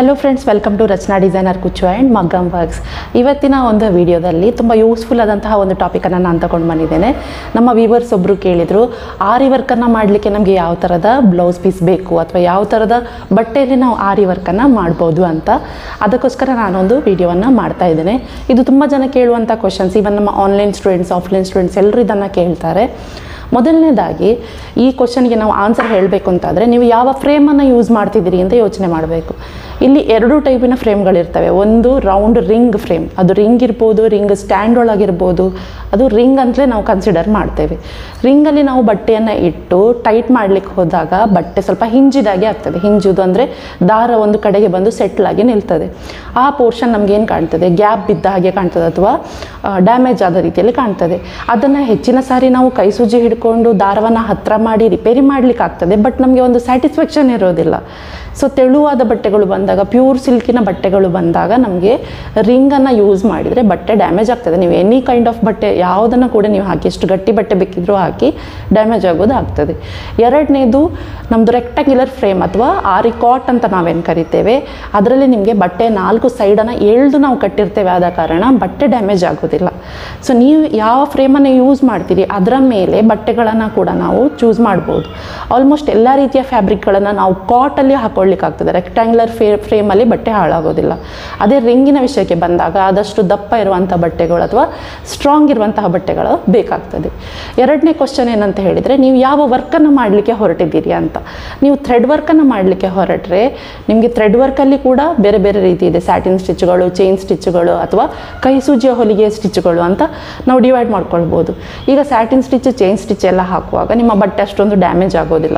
Hello friends, welcome to Rachana designer ಕುಚ್ಚು and maggam works. ಇವತ್ತಿನ ಒಂದು ವಿಡಿಯೋದಲ್ಲಿ ತುಂಬ ಯೂಸ್ಫುಲ್ ಆದಂತಹ ಒಂದು ಟಾಪಿಕನ್ನು ನಾನು ತಗೊಂಡು ಬಂದಿದ್ದೇನೆ. ನಮ್ಮ ವ್ಯೂವರ್ಸ್ ಒಬ್ಬರು ಕೇಳಿದರು, ಆರಿ ವರ್ಕನ್ನು ಮಾಡಲಿಕ್ಕೆ ನಮಗೆ ಯಾವ ಥರದ ಬ್ಲೌಸ್ ಪೀಸ್ ಬೇಕು ಅಥವಾ ಯಾವ ಥರದ ಬಟ್ಟೆಯಲ್ಲಿ ನಾವು ಆರಿ ವರ್ಕನ್ನು ಮಾಡ್ಬೋದು ಅಂತ. ಅದಕ್ಕೋಸ್ಕರ ನಾನೊಂದು ವಿಡಿಯೋವನ್ನು ಮಾಡ್ತಾ ಇದ್ದೇನೆ. ಇದು ತುಂಬ ಜನ ಕೇಳುವಂಥ ಕ್ವಶನ್ಸ್. ಈವನ್ ನಮ್ಮ ಆನ್ಲೈನ್ ಸ್ಟೂಡೆಂಟ್ಸ್, ಆಫ್ಲೈನ್ ಸ್ಟೂಡೆಂಟ್ಸ್ ಎಲ್ಲರೂ ಇದನ್ನು ಕೇಳ್ತಾರೆ. ಮೊದಲನೇದಾಗಿ ಈ ಕ್ವಶನ್ಗೆ ನಾವು ಆನ್ಸರ್ ಹೇಳಬೇಕು ಅಂತಾದರೆ, ನೀವು ಯಾವ ಫ್ರೇಮನ್ನು ಯೂಸ್ ಮಾಡ್ತಿದ್ದೀರಿ ಅಂತ ಯೋಚನೆ ಮಾಡಬೇಕು. ಇಲ್ಲಿ ಎರಡು ಟೈಪಿನ ಫ್ರೇಮ್ಗಳಿರ್ತವೆ. ಒಂದು ರೌಂಡ್ ರಿಂಗ್ ಫ್ರೇಮ್, ಅದು ರಿಂಗ್ ಇರ್ಬೋದು, ರಿಂಗ್ ಸ್ಟ್ಯಾಂಡ್ ಒಳಗಿರ್ಬೋದು, ಅದು ರಿಂಗ್ ಅಂತಲೇ ನಾವು ಕನ್ಸಿಡರ್ ಮಾಡ್ತೇವೆ. ರಿಂಗಲ್ಲಿ ನಾವು ಬಟ್ಟೆಯನ್ನು ಇಟ್ಟು ಟೈಟ್ ಮಾಡಲಿಕ್ಕೆ ಹೋದಾಗ ಬಟ್ಟೆ ಸ್ವಲ್ಪ ಹಿಂಜಿದಾಗೆ ಆಗ್ತದೆ. ಹಿಂಜುದು ಅಂದರೆ ದಾರ ಒಂದು ಕಡೆಗೆ ಬಂದು ಸೆಟ್ಲಾಗಿ ನಿಲ್ತದೆ. ಆ ಪೋರ್ಷನ್ ನಮಗೇನು ಕಾಣ್ತದೆ, ಗ್ಯಾಪ್ ಬಿದ್ದ ಹಾಗೆ ಕಾಣ್ತದೆ ಅಥವಾ ಡ್ಯಾಮೇಜ್ ಆದ ರೀತಿಯಲ್ಲಿ ಕಾಣ್ತದೆ. ಅದನ್ನು ಹೆಚ್ಚಿನ ಸಾರಿ ನಾವು ಕೈ ಸೂಜಿ ಹಿಡ್ಕೊಂಡು ದಾರವನ್ನು ಹತ್ತಿರ ಮಾಡಿ ರಿಪೇರಿ ಮಾಡಲಿಕ್ಕೆ ಆಗ್ತದೆ, ಬಟ್ ನಮಗೆ ಒಂದು ಸ್ಯಾಟಿಸ್ಫ್ಯಾಕ್ಷನ್ ಇರೋದಿಲ್ಲ. ಸೊ ತೆಳುವಾದ ಬಟ್ಟೆಗಳು ಬಂದಾಗ, ಪ್ಯೂರ್ ಸಿಲ್ಕಿನ ಬಟ್ಟೆಗಳು ಬಂದಾಗ ನಮಗೆ ರಿಂಗನ್ನು ಯೂಸ್ ಮಾಡಿದರೆ ಬಟ್ಟೆ ಡ್ಯಾಮೇಜ್ ಆಗ್ತದೆ. ನೀವು ಎನಿ ಕೈಂಡ್ ಆಫ್ ಬಟ್ಟೆ ಯಾವುದನ್ನು ಕೂಡ ನೀವು ಹಾಕಿ, ಎಷ್ಟು ಗಟ್ಟಿ ಬಟ್ಟೆ ಬೇಕಿದ್ರೂ ಹಾಕಿ ಡ್ಯಾಮೇಜ್ ಆಗೋದು ಆಗ್ತದೆ. ಎರಡನೇದು ನಮ್ಮದು ರೆಕ್ಟಾಂಗ್ಯುಲರ್ ಫ್ರೇಮ್ ಅಥವಾ ಆರಿ ಕಾಟ್ ಅಂತ ನಾವೇನು ಕರಿತೇವೆ. ಅದರಲ್ಲಿ ನಿಮಗೆ ಬಟ್ಟೆ 4 ಸೈಡನ್ನು ಎಳೆದು ನಾವು ಕಟ್ಟಿರ್ತೇವೆ, ಆದ ಕಾರಣ ಬಟ್ಟೆ ಡ್ಯಾಮೇಜ್ ಆಗೋದಿಲ್ಲ. ಸೊ ನೀವು ಯಾವ ಫ್ರೇಮನ್ನು ಯೂಸ್ ಮಾಡ್ತೀರಿ ಅದರ ಮೇಲೆ ಬಟ್ಟೆಗಳನ್ನು ಕೂಡ ನಾವು ಚೂಸ್ ಮಾಡ್ಬೋದು. ಆಲ್ಮೋಸ್ಟ್ ಎಲ್ಲ ರೀತಿಯ ಫ್ಯಾಬ್ರಿಕ್ಗಳನ್ನು ನಾವು ಕಾಟಲ್ಲಿ ಹಾಕೊಳ್ಳಿಕ್ಕಾಗ್ತದೆ. ರೆಕ್ಟಾಂಗ್ಯುಲರ್ ಫ್ರೇಮಲ್ಲಿ ಬಟ್ಟೆ ಹಾಳಾಗೋದಿಲ್ಲ. ಅದೇ ರಿಂಗಿನ ವಿಷಯಕ್ಕೆ ಬಂದಾಗ ಆದಷ್ಟು ದಪ್ಪ ಇರುವಂಥ ಬಟ್ಟೆಗಳು ಅಥವಾ ಸ್ಟ್ರಾಂಗ್ ಇರುವಂತಹ ಬಟ್ಟೆಗಳು ಬೇಕಾಗ್ತದೆ. ಎರಡನೇ ಕ್ವಶನ್ ಏನಂತ ಹೇಳಿದರೆ, ನೀವು ಯಾವ ವರ್ಕನ್ನು ಮಾಡಲಿಕ್ಕೆ ಹೊರಟಿದ್ದೀರಿ ಅಂತ. ನೀವು ಥ್ರೆಡ್ ವರ್ಕನ್ನು ಮಾಡಲಿಕ್ಕೆ ಹೊರಟ್ರೆ ನಿಮಗೆ ಥ್ರೆಡ್ ವರ್ಕಲ್ಲಿ ಕೂಡ ಬೇರೆ ಬೇರೆ ರೀತಿ ಇದೆ. ಸ್ಯಾಟಿನ್ ಸ್ಟಿಚ್ಗಳು, ಚೈನ್ ಸ್ಟಿಚ್ಗಳು ಅಥವಾ ಕೈ ಸೂಜಿಯ ಹೊಲಿಗೆಯ ಸ್ಟಿಚ್ಗಳು ಅಂತ ನಾವು ಡಿವೈಡ್ ಮಾಡ್ಕೊಳ್ಬೋದು. ಈಗ ಸ್ಯಾಟಿನ್ ಸ್ಟಿಚ್, ಚೈನ್ ಸ್ಟಿಚ್ ಎಲ್ಲ ಹಾಕುವಾಗ ನಿಮ್ಮ ಬಟ್ಟೆ ಅಷ್ಟೊಂದು ಡ್ಯಾಮೇಜ್ ಆಗೋದಿಲ್ಲ.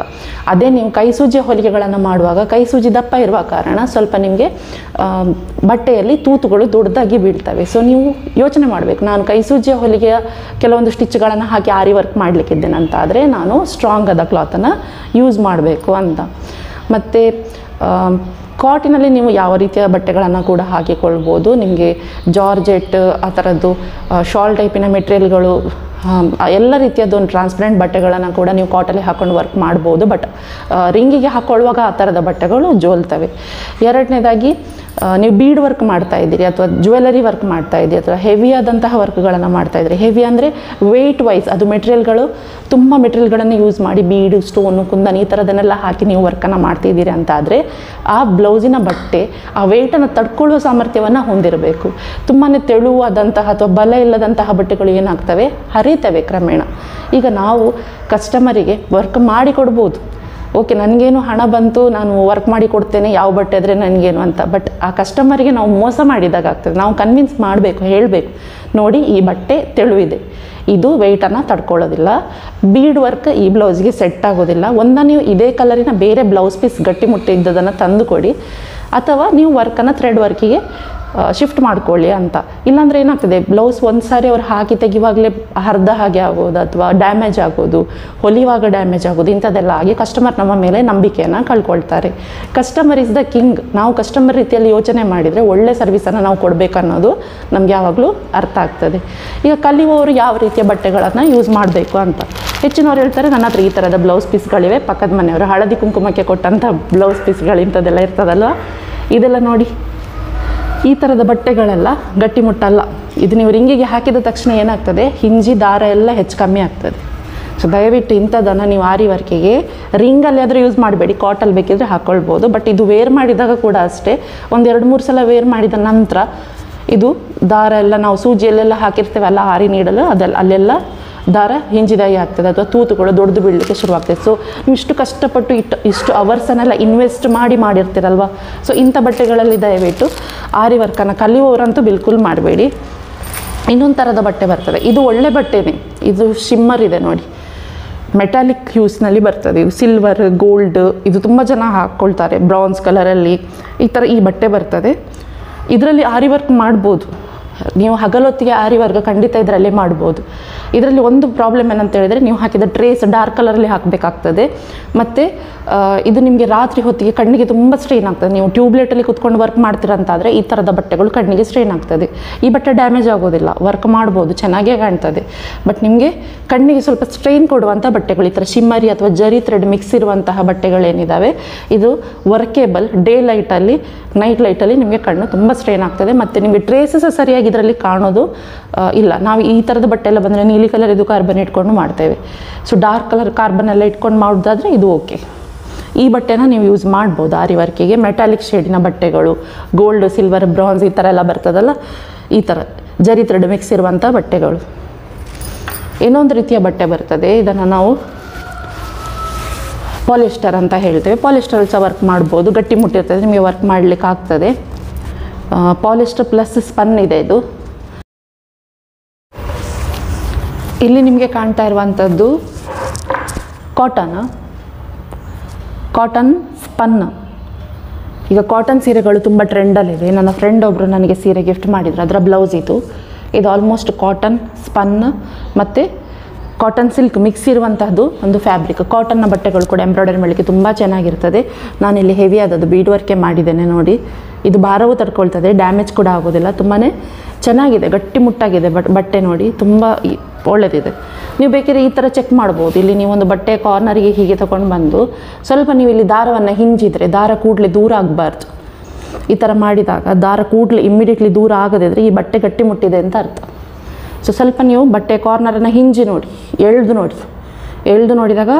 ಅದೇ ನೀವು ಕೈ ಸೂಜಿಯ ಹೊಲಿಗೆಗಳನ್ನು ಮಾಡುವಾಗ ಕೈ ಸೂಜಿ ದಪ್ಪ ಇರುವ ಕಾರಣ ಸ್ವಲ್ಪ ನಿಮಗೆ ಬಟ್ಟೆಯಲ್ಲಿ ತೂತುಗಳು ದೊಡ್ಡದಾಗಿ ಬೀಳ್ತವೆ. ಸೊ ನೀವು ಯೋಚನೆ ಮಾಡಬೇಕು, ನಾನು ಕೈ ಸೂಜಿಯ ಹೊಲಿಗೆಯ ಕೆಲವೊಂದು ಸ್ಟಿಚ್ಗಳನ್ನು ಹಾಕಿ ಆರಿ ವರ್ಕ್ ಮಾಡಲಿಕ್ಕಿದ್ದೇನೆ ಅಂತ ಆದರೆ ನಾನು ಸ್ಟ್ರಾಂಗ್ ಆದ ಕ್ಲಾತನ್ನು ಯೂಸ್ ಮಾಡಬೇಕು ಅಂತ. ಮತ್ತು ಕಾಟಿನಲ್ಲಿ ನೀವು ಯಾವ ರೀತಿಯ ಬಟ್ಟೆಗಳನ್ನು ಕೂಡ ಹಾಕಿಕೊಳ್ಬೋದು. ನಿಮಗೆ ಜಾರ್ಜೆಟ್ ಆ ಥರದ್ದು ಶಾಲ್ ಟೈಪಿನ ಮೆಟೀರಿಯಲ್ಗಳು, ಎಲ್ಲ ರೀತಿಯದ್ದು ಒಂದು ಟ್ರಾನ್ಸ್ಪರೆಂಟ್ ಬಟ್ಟೆಗಳನ್ನು ಕೂಡ ನೀವು ಕಾಟಲ್ಲಿ ಹಾಕ್ಕೊಂಡು ವರ್ಕ್ ಮಾಡ್ಬೋದು. ಬಟ್ ರಿಂಗಿಗೆ ಹಾಕ್ಕೊಳ್ಳುವಾಗ ಆ ಥರದ ಬಟ್ಟೆಗಳು ಜೋಲ್ತವೆ. ಎರಡನೇದಾಗಿ ನೀವು ಬೀಡ್ ವರ್ಕ್ ಮಾಡ್ತಾ ಇದ್ದೀರಿ ಅಥವಾ ಜ್ಯುವೆಲರಿ ವರ್ಕ್ ಮಾಡ್ತಾ ಇದ್ದೀರಿ ಅಥವಾ ಹೆವಿ ಆದಂತಹ ವರ್ಕ್ಗಳನ್ನು ಮಾಡ್ತಾ ಇದ್ದೀರಿ. ಹೆವಿ ಅಂದರೆ ವೆಯ್ಟ್ ವೈಸ್, ಅದು ಮೆಟೀರಿಯಲ್ಗಳು ತುಂಬ ಮೆಟೀರಿಯಲ್ಗಳನ್ನು ಯೂಸ್ ಮಾಡಿ ಬೀಡು, ಸ್ಟೋನು, ಕುಂದನ್ ಈ ಥರದನ್ನೆಲ್ಲ ಹಾಕಿ ನೀವು ವರ್ಕನ್ನು ಮಾಡ್ತಿದ್ದೀರಿ ಅಂತ ಆದರೆ ಆ ಬ್ಲೌಸಿನ ಬಟ್ಟೆ ಆ ವೆಯ್ಟನ್ನು ತಡ್ಕೊಳ್ಳುವ ಸಾಮರ್ಥ್ಯವನ್ನು ಹೊಂದಿರಬೇಕು. ತುಂಬಾ ತೆಳುವಾದಂತಹ ಅಥವಾ ಬಲ ಇಲ್ಲದಂತಹ ಬಟ್ಟೆಗಳು ಏನಾಗ್ತವೆ, ಹರಿತವೆ ಕ್ರಮೇಣ. ಈಗ ನಾವು ಕಸ್ಟಮರಿಗೆ ವರ್ಕ್ ಮಾಡಿ ಕೊಡ್ಬೋದು. ಓಕೆ, ನನಗೇನು ಹಣ ಬಂತು, ನಾನು ವರ್ಕ್ ಮಾಡಿ ಕೊಡ್ತೇನೆ, ಯಾವ ಬಟ್ಟೆ ಆದರೆ ನನಗೇನು ಅಂತ. ಬಟ್ ಆ ಕಸ್ಟಮರಿಗೆ ನಾವು ಮೋಸ ಮಾಡಿದಾಗ ಆಗ್ತದೆ. ನಾವು ಕನ್ವಿನ್ಸ್ ಮಾಡಬೇಕು, ಹೇಳಬೇಕು, ನೋಡಿ ಈ ಬಟ್ಟೆ ತೆಳುವಿದೆ, ಇದು ವೆಯ್ಟನ್ನು ತಡ್ಕೊಳ್ಳೋದಿಲ್ಲ, ಬೀಡ್ ವರ್ಕ್ ಈ ಬ್ಲೌಸ್ಗೆ ಸೆಟ್ ಆಗೋದಿಲ್ಲ. ನೀವು ಇದೇ ಕಲರಿನ ಬೇರೆ ಬ್ಲೌಸ್ ಪೀಸ್ ಗಟ್ಟಿಮುಟ್ಟಿ ಇದ್ದದನ್ನು ತಂದು ಕೊಡಿ, ಅಥವಾ ನೀವು ವರ್ಕನ್ನು ಥ್ರೆಡ್ ವರ್ಕಿಗೆ ಶಿಫ್ಟ್ ಮಾಡ್ಕೊಳ್ಳಿ ಅಂತ. ಇಲ್ಲಾಂದರೆ ಏನಾಗ್ತದೆ, ಬ್ಲೌಸ್ ಒಂದು ಸಾರಿ ಅವ್ರು ಹಾಕಿ ತೆಗಿವಾಗಲೇ ಹರಿದ ಹಾಗೆ ಆಗೋದು ಅಥವಾ ಡ್ಯಾಮೇಜ್ ಆಗೋದು, ಹೊಲಿಯುವಾಗ ಡ್ಯಾಮೇಜ್ ಆಗೋದು, ಇಂಥದ್ದೆಲ್ಲ ಆಗಿ ಕಸ್ಟಮರ್ ನಮ್ಮ ಮೇಲೆ ನಂಬಿಕೆಯನ್ನು ಕಳ್ಕೊಳ್ತಾರೆ. Customer is the king. ನಾವು ಕಸ್ಟಮರ್ ರೀತಿಯಲ್ಲಿ ಯೋಚನೆ ಮಾಡಿದರೆ ಒಳ್ಳೆ ಸರ್ವಿಸನ್ನು ನಾವು ಕೊಡಬೇಕನ್ನೋದು ನಮ್ಗೆ ಯಾವಾಗಲೂ ಅರ್ಥ ಆಗ್ತದೆ. ಈಗ ಕಲಿಯುವವರು ಯಾವ ರೀತಿಯ ಬಟ್ಟೆಗಳನ್ನು ಯೂಸ್ ಮಾಡಬೇಕು ಅಂತ. ಹೆಚ್ಚಿನವ್ರು ಹೇಳ್ತಾರೆ, ನನ್ನ ಹತ್ರ ಈ ಥರದ ಬ್ಲೌಸ್ ಪೀಸ್ಗಳಿವೆ, ಪಕ್ಕದ ಮನೆಯವರು ಹಳದಿ ಕುಂಕುಮಕ್ಕೆ ಕೊಟ್ಟಂಥ ಬ್ಲೌಸ್ ಪೀಸ್ಗಳು ಇಂಥದ್ದೆಲ್ಲ ಇರ್ತದಲ್ವ, ಇದೆಲ್ಲ ನೋಡಿ, ಈ ಥರದ ಬಟ್ಟೆಗಳೆಲ್ಲ ಗಟ್ಟಿಮುಟ್ಟಲ್ಲ. ಇದು ನೀವು ರಿಂಗಿಗೆ ಹಾಕಿದ ತಕ್ಷಣ ಏನಾಗ್ತದೆ, ಹಿಂಜಿ ದಾರ ಎಲ್ಲ ಹೆಚ್ಚು ಕಮ್ಮಿ ಆಗ್ತದೆ. ಸೊ ದಯವಿಟ್ಟು ಇಂಥದ್ದನ್ನು ನೀವು ಆರಿ ವರ್ಕಿಗೆ ರಿಂಗಲ್ಲಿ ಆದರೂ ಯೂಸ್ ಮಾಡಬೇಡಿ, ಕಾಟಲ್ಲಿ ಬೇಕಿದ್ರೆ ಹಾಕ್ಕೊಳ್ಬೋದು. ಬಟ್ ಇದು ವೇರ್ ಮಾಡಿದಾಗ ಕೂಡ ಅಷ್ಟೇ, 1-2-3 ಸಲ ವೇರ್ ಮಾಡಿದ ನಂತರ ಇದು ದಾರ ಎಲ್ಲ ನಾವು ಸೂಜಿಯಲ್ಲೆಲ್ಲ ಹಾಕಿರ್ತೇವೆ ಅಲ್ಲ ಆರಿ ನೀಡಲು, ಅಲ್ಲೆಲ್ಲ ದಾರ ಹಿಂಜಿದಾಗಿ ಆಗ್ತದೆ ಅಥವಾ ತೂತುಗಳು ದೊಡ್ಡದು ಬೀಳಲಿಕ್ಕೆ ಶುರುವಾಗ್ತದೆ. ಸೊ ನೀವು ಇಷ್ಟು ಕಷ್ಟಪಟ್ಟು ಇಷ್ಟು ಅವರ್ಸನ್ನೆಲ್ಲ ಇನ್ವೆಸ್ಟ್ ಮಾಡಿರ್ತೀರಲ್ವ. ಸೊ ಇಂಥ ಬಟ್ಟೆಗಳಲ್ಲಿ ದಯವಿಟ್ಟು ಆರಿ ವರ್ಕನ್ನು ಕಲಿಯುವವರಂತೂ ಬಿಲ್ಕುಲ್ ಮಾಡಬೇಡಿ. ಇನ್ನೊಂದು ಥರದ ಬಟ್ಟೆ ಬರ್ತದೆ, ಇದು ಒಳ್ಳೆ ಬಟ್ಟೆನೇ, ಇದು ಶಿಮ್ಮರ್ ಇದೆ ನೋಡಿ, ಮೆಟಾಲಿಕ್ ಹ್ಯೂಸ್ನಲ್ಲಿ ಬರ್ತದೆ. ಇದು ಸಿಲ್ವರ್, ಗೋಲ್ಡ್, ಇದು ತುಂಬ ಜನ ಹಾಕ್ಕೊಳ್ತಾರೆ. ಬ್ರೌನ್ಸ್ ಕಲರಲ್ಲಿ ಈ ಥರ ಈ ಬಟ್ಟೆ ಬರ್ತದೆ. ಇದರಲ್ಲಿ ಆರಿ ವರ್ಕ್ ಮಾಡ್ಬೋದು. ನೀವು ಹಗಲೊತ್ತಿಗೆ ಆರಿ ವರ್ಕ್ ಖಂಡಿತ ಇದರಲ್ಲಿ ಮಾಡ್ಬೋದು. ಇದರಲ್ಲಿ ಒಂದು ಪ್ರಾಬ್ಲಮ್ ಏನಂತ ಹೇಳಿದರೆ, ನೀವು ಹಾಕಿದ ಟ್ರೇಸ್ ಡಾರ್ಕ್ ಕಲರಲ್ಲಿ ಹಾಕಬೇಕಾಗ್ತದೆ. ಮತ್ತು ಇದು ನಿಮಗೆ ರಾತ್ರಿ ಹೊತ್ತಿಗೆ ಕಣ್ಣಿಗೆ ತುಂಬ ಸ್ಟ್ರೈನ್ ಆಗ್ತದೆ. ನೀವು ಟ್ಯೂಬ್ಲೈಟಲ್ಲಿ ಕುತ್ಕೊಂಡು ವರ್ಕ್ ಮಾಡ್ತೀರಂತಾದರೆ ಈ ಥರದ ಬಟ್ಟೆಗಳು ಕಣ್ಣಿಗೆ ಸ್ಟ್ರೈನ್ ಆಗ್ತದೆ. ಈ ಬಟ್ಟೆ ಡ್ಯಾಮೇಜ್ ಆಗೋದಿಲ್ಲ, ವರ್ಕ್ ಮಾಡ್ಬೋದು, ಚೆನ್ನಾಗೇ ಕಾಣ್ತದೆ. ಬಟ್ ನಿಮಗೆ ಕಣ್ಣಿಗೆ ಸ್ವಲ್ಪ ಸ್ಟ್ರೈನ್ ಕೊಡುವಂಥ ಬಟ್ಟೆಗಳು, ಈ ಥರ ಶಿಮ್ಮರಿ ಅಥವಾ ಜರಿ ಥ್ರೆಡ್ ಮಿಕ್ಸ್ ಇರುವಂತಹ ಬಟ್ಟೆಗಳೇನಿದ್ದಾವೆ, ಇದು ವರ್ಕೇಬಲ್. ಡೇ ಲೈಟಲ್ಲಿ, ನೈಟ್ ಲೈಟಲ್ಲಿ ನಿಮಗೆ ಕಣ್ಣು ತುಂಬ ಸ್ಟ್ರೈನ್ ಆಗ್ತದೆ. ಮತ್ತು ನಿಮಗೆ ಟ್ರೇಸಸ್ ಸರಿಯಾಗಿ ಇದರಲ್ಲಿ ಕಾಣೋದು ಇಲ್ಲ. ನಾವು ಈ ಥರದ ಬಟ್ಟೆ ಎಲ್ಲ ಬಂದರೆ ನೀಲಿ ಕಲರ್ ಇದು ಕಾರ್ಬನ್ ಇಟ್ಕೊಂಡು ಮಾಡ್ತೇವೆ. ಸೊ ಡಾರ್ಕ್ ಕಲರ್ ಕಾರ್ಬನ್ ಎಲ್ಲ ಇಟ್ಕೊಂಡು ಮಾಡೋದಾದರೆ ಇದು ಓಕೆ. ಈ ಬಟ್ಟೆನ ನೀವು ಯೂಸ್ ಮಾಡ್ಬೋದು ಆರಿ ವರ್ಕಿಗೆ. ಮೆಟಾಲಿಕ್ ಶೇಡಿನ ಬಟ್ಟೆಗಳು, ಗೋಲ್ಡ್, ಸಿಲ್ವರ್, ಬ್ರಾನ್ಸ್ ಈ ಥರ ಎಲ್ಲ ಬರ್ತದಲ್ಲ, ಈ ಥರ ಜರಿ ಥ್ರೆಡ್ ಮಿಕ್ಸ್ ಇರುವಂಥ ಬಟ್ಟೆಗಳು. ಇನ್ನೊಂದು ರೀತಿಯ ಬಟ್ಟೆ ಬರ್ತದೆ, ಇದನ್ನು ನಾವು ಪಾಲಿಸ್ಟರ್ ಅಂತ ಹೇಳ್ತೇವೆ. ಪಾಲಿಸ್ಟರ್ ಸಹ ವರ್ಕ್ ಮಾಡ್ಬೋದು, ಗಟ್ಟಿ ಮುಟ್ಟಿರ್ತದೆ, ನಿಮಗೆ ವರ್ಕ್ ಮಾಡಲಿಕ್ಕೆ ಆಗ್ತದೆ. ಪಾಲಿಸ್ಟರ್ ಪ್ಲಸ್ ಸ್ಪನ್ ಇದೆ ಇದು. ಇಲ್ಲಿ ನಿಮಗೆ ಕಾಣ್ತಾ ಇರುವಂಥದ್ದು ಕಾಟನ್ ಸ್ಪನ್. ಈಗ ಕಾಟನ್ ಸೀರೆಗಳು ತುಂಬ ಟ್ರೆಂಡಲ್ಲಿದೆ. ನನ್ನ ಫ್ರೆಂಡ್ ಒಬ್ಬರು ನನಗೆ ಸೀರೆ ಗಿಫ್ಟ್ ಮಾಡಿದ್ರು, ಅದರ ಬ್ಲೌಸ್ ಇದು ಆಲ್ಮೋಸ್ಟ್ ಕಾಟನ್ ಸ್ಪನ್ ಮತ್ತು ಕಾಟನ್ ಸಿಲ್ಕ್ ಮಿಕ್ಸ್ ಇರುವಂತಹದ್ದು ಒಂದು ಫ್ಯಾಬ್ರಿಕ್. ಕಾಟನ್ನ ಬಟ್ಟೆಗಳು ಕೂಡ ಎಂಬ್ರಾಯ್ಡರಿ ಮಾಡಲಿಕ್ಕೆ ತುಂಬ ಚೆನ್ನಾಗಿರ್ತದೆ. ನಾನಿಲ್ಲಿ ಹೆವಿ ಆದದ್ದು ಬೀಡ್ ವರ್ಕೆ ಮಾಡಿದ್ದೇನೆ ನೋಡಿ. ಇದು ಭಾರವೂ ತಡ್ಕೊಳ್ತದೆ, ಡ್ಯಾಮೇಜ್ ಕೂಡ ಆಗೋದಿಲ್ಲ. ತುಂಬಾ ಚೆನ್ನಾಗಿದೆ, ಗಟ್ಟಿಮುಟ್ಟಾಗಿದೆ ಬಟ್ಟೆ ನೋಡಿ, ತುಂಬ ಒಳ್ಳೆಯದಿದೆ. ನೀವು ಬೇಕಿದ್ರೆ ಈ ಥರ ಚೆಕ್ ಮಾಡ್ಬೋದು. ಇಲ್ಲಿ ನೀವೊಂದು ಬಟ್ಟೆ ಕಾರ್ನರಿಗೆ ಹೀಗೆ ತೊಗೊಂಡು ಬಂದು ಸ್ವಲ್ಪ ನೀವು ಇಲ್ಲಿ ದಾರವನ್ನು ಹಿಂಜಿದ್ರೆ ದಾರ ಕೂಡಲೇ ದೂರ ಆಗಬಾರ್ದು. ಈ ಥರ ಮಾಡಿದಾಗ ದಾರ ಕೂಡಲೇ ಇಮ್ಮಿಡಿಯೇಟ್ಲಿ ದೂರ ಆಗದಿದ್ರೆ ಈ ಬಟ್ಟೆ ಗಟ್ಟಿಮುಟ್ಟಿದೆ ಅಂತ ಅರ್ಥ. ಸೊ ಸ್ವಲ್ಪ ನೀವು ಬಟ್ಟೆ ಕಾರ್ನರನ್ನು ಹಿಂಜಿ ನೋಡಿ, ಎಳೆದು ನೋಡಿದಾಗ